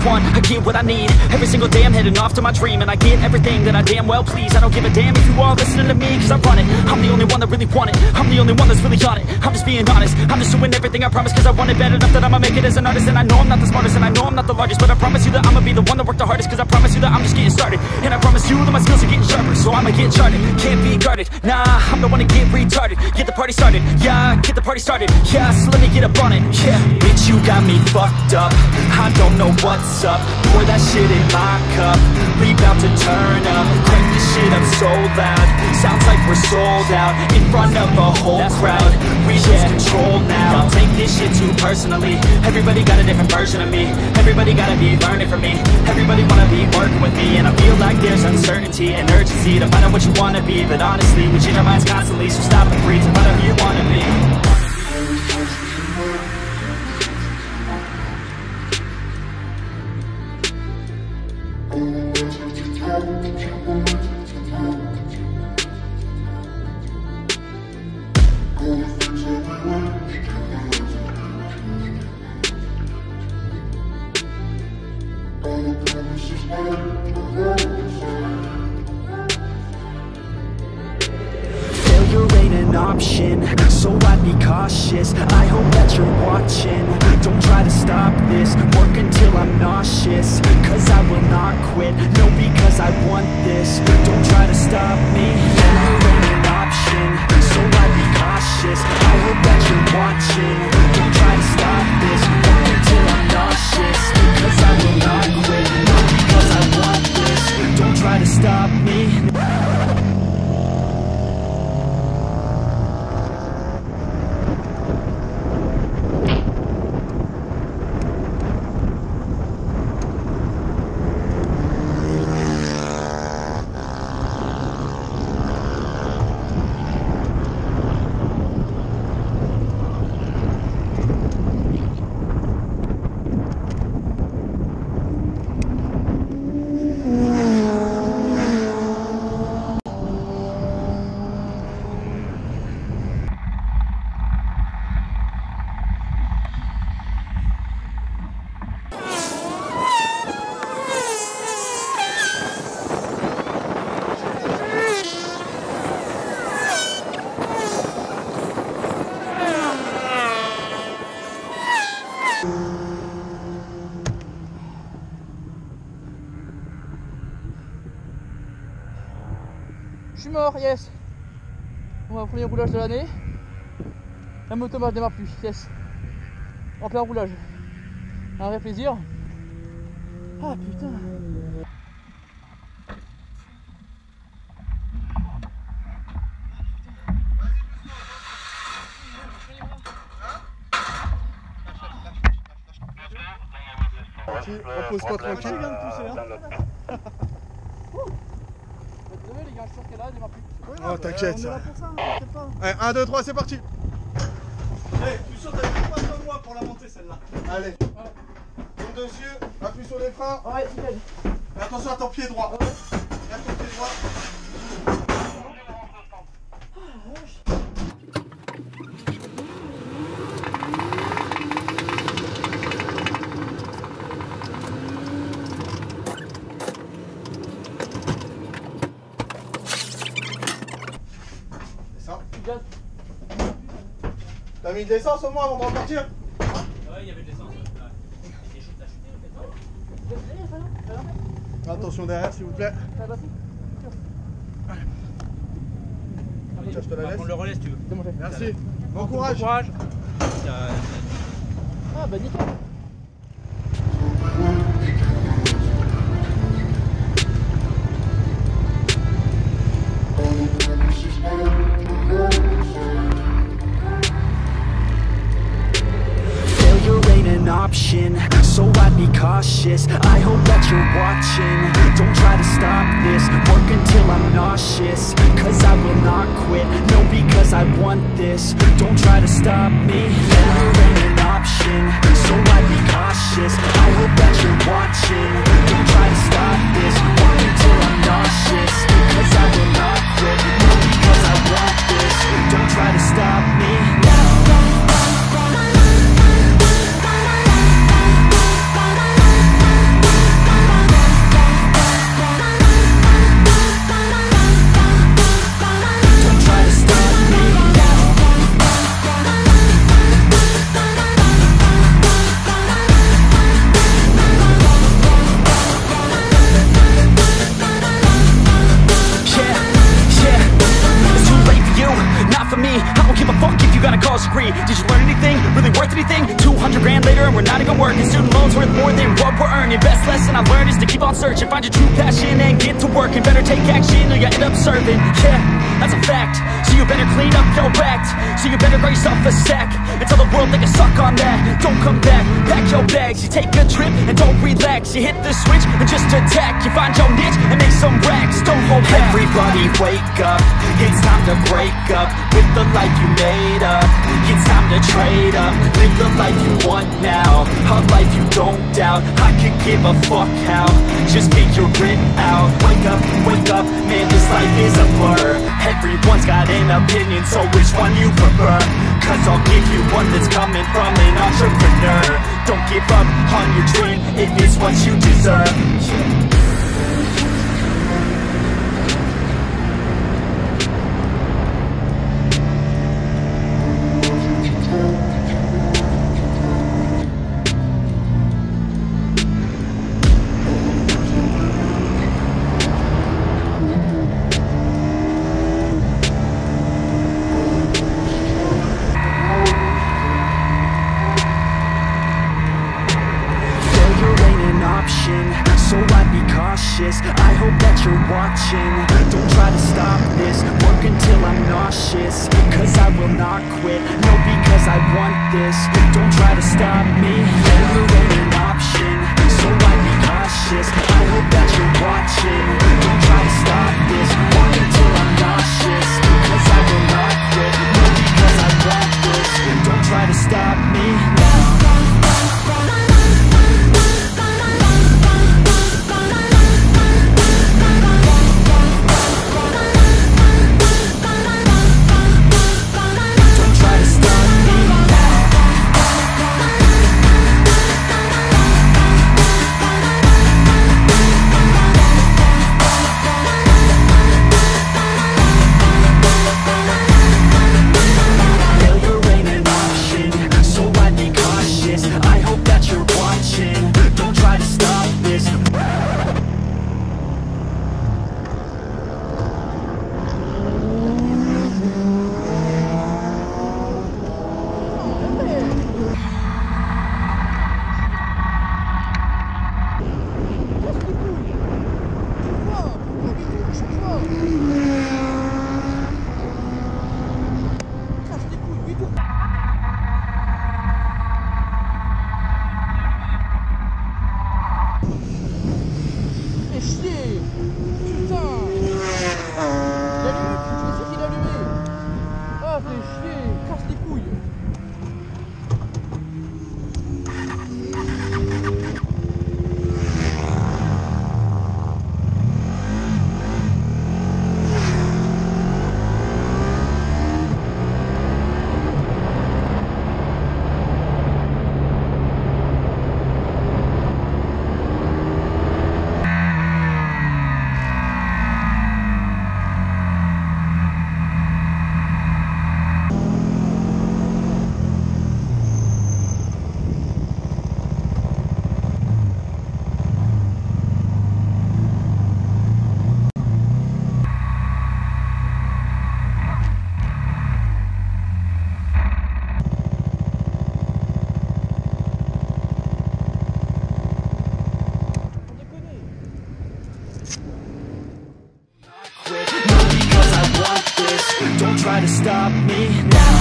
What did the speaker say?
want, I get what I need. Every single day I'm heading off to my dream, and I get everything that I damn well please. I don't give a damn if you all listening to me, cause I run it. I'm the only one that really want it, I'm the only one that's really on it. I'm just being honest, I'm just doing everything I promise, cause I want it bad enough that I'ma make it as an artist. And I know I'm not the smartest, and I know I'm not the largest, but I promise you that I'ma be the one that worked the hardest, cause I promise you that I'm just getting started. And I promise you that my skills are getting sharper, so I'ma get charted. Can't be guarded, nah, I'm the one to get retarded. Get the party started, yeah, get the party started, yeah, so let me get up on it, yeah. Bitch, you got me fucked up, I don't know what's up. Pour that shit in my cup, we bout to turn up. Crank this shit up so loud, sounds like we're sold out. In front of a whole crowd, we lose control now. Don't take this shit too personally, everybody got a different version of me. Everybody gotta be learning from me, everybody wanna be working with me. And I feel like there's uncertainty and urgency to find out what you wanna be. But honestly, we change our minds constantly, so stop and breathe and find out who you wanna be. Failure ain't an option, so I'd be cautious. I hope that you're watching, don't try to stop this. Work until I'm nauseous, cause I will not quit. No, because I want this, don't try to stop me. Failure ain't an option, so I'd be cautious. I hope that you're watching, don't try to stop this. Work until I'm nauseous, cause I will not quit. No, because I want this, don't try to stop me. Je suis mort, yes. On va au premier roulage de l'année. La moto ne démarre plus, yes. En plein roulage. Un vrai plaisir. Ah putain. Repose-toi tranquille. Désolé les gars, je suis sûr qu'elle a, elle démarre plus. Oh t'inquiète. On est là pour ça, t'inquiète pas. Allez, 1, 2, 3, c'est parti. Hey, je suis sûr que t'avais pas besoin de moi pour la monter celle-là. Allez. Tourne dessus, appuie sur les freins. Ouais, nickel. Et attention à ton pied droit. Ouais. Et à ton pied droit. T'as mis de l'essence au moins avant de repartir? Ouais, il y avait de l'essence. Des choses à chuter en fait. Attention derrière s'il vous plaît. Tiens, je te la laisse. On le relais si tu veux. Merci. Bon courage. Bon courage. Ah bah nickel. Option, so I'd be cautious. I hope that you're watching, don't try to stop this. Work until I'm nauseous, cause I will not quit. No, because I want this, don't try to stop me. Failure ain't an option, so I'd be cautious. I hope that you're watching, don't try to stop this. Work until I'm nauseous, cause I will not quit. No, because I want this, don't try to stop me. I learned is to keep on searching, find your true passion and get to work. And better take action or you end up serving. Yeah, that's a fact. So you better clean up your act. So you better grab yourself a sack and tell the world they can suck on that. Don't come back, pack your bags. You take a trip and don't relax. You hit the switch and just attack. You find your niche and make some racks. Don't hold back. Everybody wake up, it's time to break up with the life you made up. It's time to trade up, live the life you want now, a life you don't doubt. I could give a fuck how, just figure it out. Wake up, man, this life is a blur. Everyone's got an opinion, so which one you prefer? Cause I'll give you one that's coming from an entrepreneur. Don't give up on your dream if it's what you deserve. So I'd be cautious, I hope that you're watching. Don't try to stop this, work until I'm nauseous. Cause I will not quit, no, because I want this. Don't try to stop me, failure ain't an option. So I'd be cautious, I hope that you're watching. Don't try to stop this, work until I'm nauseous. Cause I will not quit, no, because I want this. Don't try to stop me now. Don't try to stop me now.